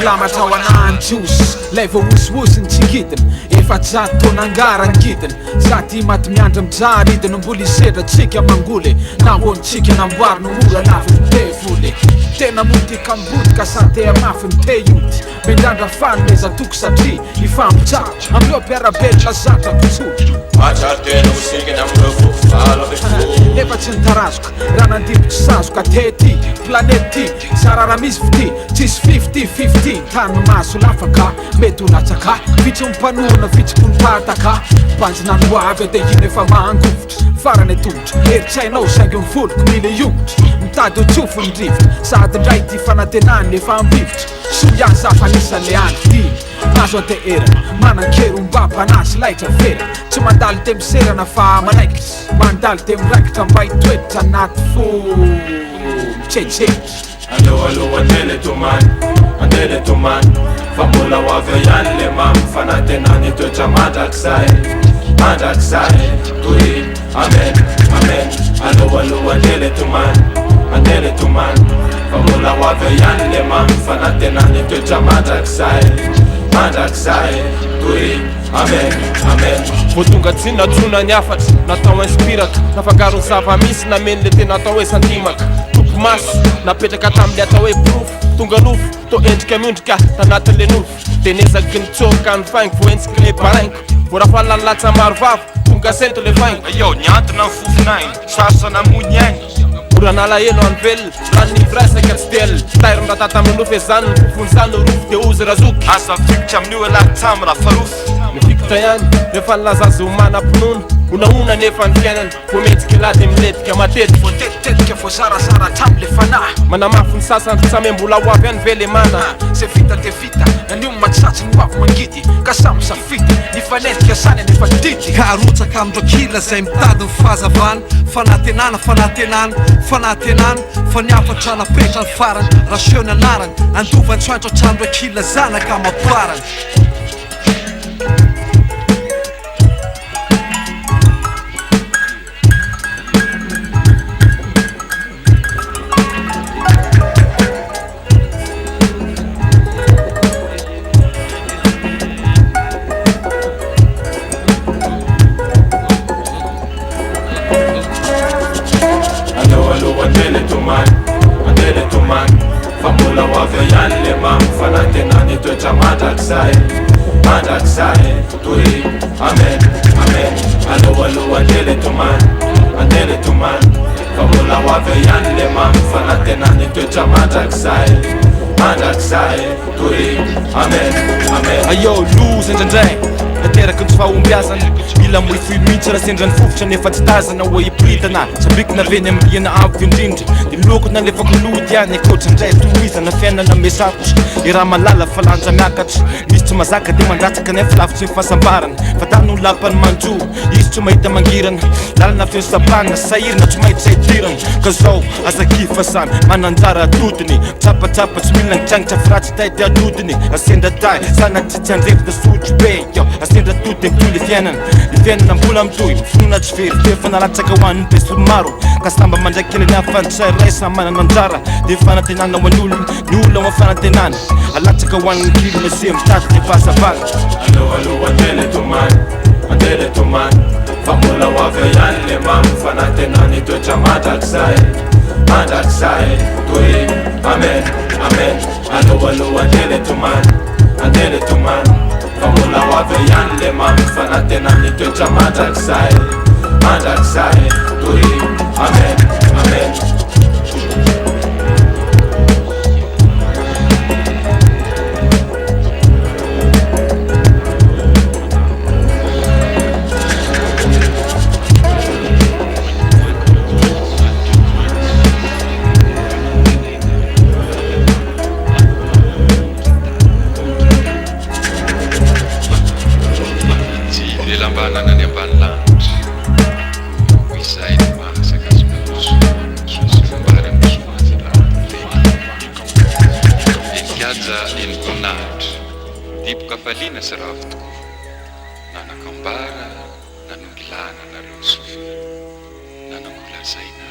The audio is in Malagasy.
lamatra ao ananjos lay vao ososiny tsy ngidiny efa-jato taona angara ngidiny sady maty miandry mijaly idiny mbola isedratsika mangoly nahoantsika namboariny ora lafiny tevoly tena mody kambodyka sate amafiny te ody mendrandra fanomeza toko satria ifampijato amreo mpiarabely lazatra mpitsolo Majartena usikina mrofo falo efa tsy nitarazoka raha nandimbotsy sazoka tety planety sarara misy fity tsisy 50-50 tany maso lafaka mety ho latsaka vitsy mimpanorona vitsy mponipataka banjinano avy de ino efa mangovotra farany atongotra eritsainao saingy mivoloko mila iongotra mitady ho tsofo ny rivotra sady ndray ty fanantenany efa ambivotra soiany zafanisany any ty azo ateerana manan-kero mbampanazy laitra vera tsy mandaly te miserana fa manaikitra mandaly te miraikitra mba hitoetra anaty fo mitsetsehitra Aloha andele tomany fa mbola ho avy ihany le mamy fanantenany toetra mandrakizay toy amen aloha andele tomany fa mbola ho avy ihany le mamy fanantenany toetra mandrakizay toy amen voatonga tsy natsona ny afatra natao inspiraka nafangarony zava-misy nameny le tena atao hoe sandimaka tompo maso napetraka tamin'le atao hoe profo tonga nofo to endrika miondrika tanatin'le nofo tenezaky ny tsoka ny faingo vo entsiky le baraingo vorafaly latsa maro vavo tonga sento le faingo eo niantona ny fofinagny sarosana mony agny oranala elo any velona rany vrasaka tsy telo tairony raha tamin'ny nofo ezany fofony rofo de ozy razoky asa fikitra amin'io alahtsamy raha farofo mifikitra ihany rehefa nilazazy ho mana-pinono onaona nefa ny fiainany vo metsika la de miletika matety vo tetitetika vo sarasara hatramile fanahy manamafy ny sasany tsame mbola ho avy any ve le mana ze vita de vita nanio matsatsy ny hoavy mangidy ka samy safity ny fanentika sany nefa didy karotsaka amindro kila zay mitady ny fahazavana fanantenana fa niafatra napetra ny farany raseo ny anarany andovany tsoantro atrandro akila zanaka maparany andele tomany fa mbola ho avy ihany le mamy fanantenany toetra mandrakizay toy amen aloha andele tomany fa mbola ho avy ihany le mamy fanantenany toetra mandrakizay toy amen ayo loza indraindray nateraky ny tsy fahombiazana mila moifoy mihitsy raha sendrany fofotra nefa tsy tazana hoe hipritana sabiky naveny amriana ampy indrindra de loko nalefako lody any akoatra ndray tohizana fiainana mesakotra i raha malala fa lanja miakatra misy tsy mazaka de mandrataka nefa lavitsy ny fahasambarana fa tany olo lapany manjo izy tsy mahita mangirana lalana feo sapana sahirina tsy mahita saidirana ka zao azakifa samy mananjara atodiny tsapatsapa tsy mila nitrangitra firatsy tay ty atodiny asendra tay sana tsy tsy andrefita sotro be asendra tody mitole fiainana mbola mitoy mifonona tsy very tefa nalatsaka hoan'ny pesolo maro ka samba mandraiky kely ny afantsairay samy manana anjara de fanantenana ho an'olona ny olona ho fanantenana alatsaka hoan'ny kilina se mitady de fahazavana aloha andele tomany fa mbola ho avy ihany le mamy fanantenany toetra mandrakizay toy amen aloha andele tomany fa mbola ho avy ihany le mamy fanantenany toetra mandrakizay toy amen Lambanana ny ambany lanitra izay ny mahasaka somoso sosombary misoazy enikaja eny voninahitra dipoka faliana sy ravo tokoa nanakambara nanongilana nareo sofy nanangolazaina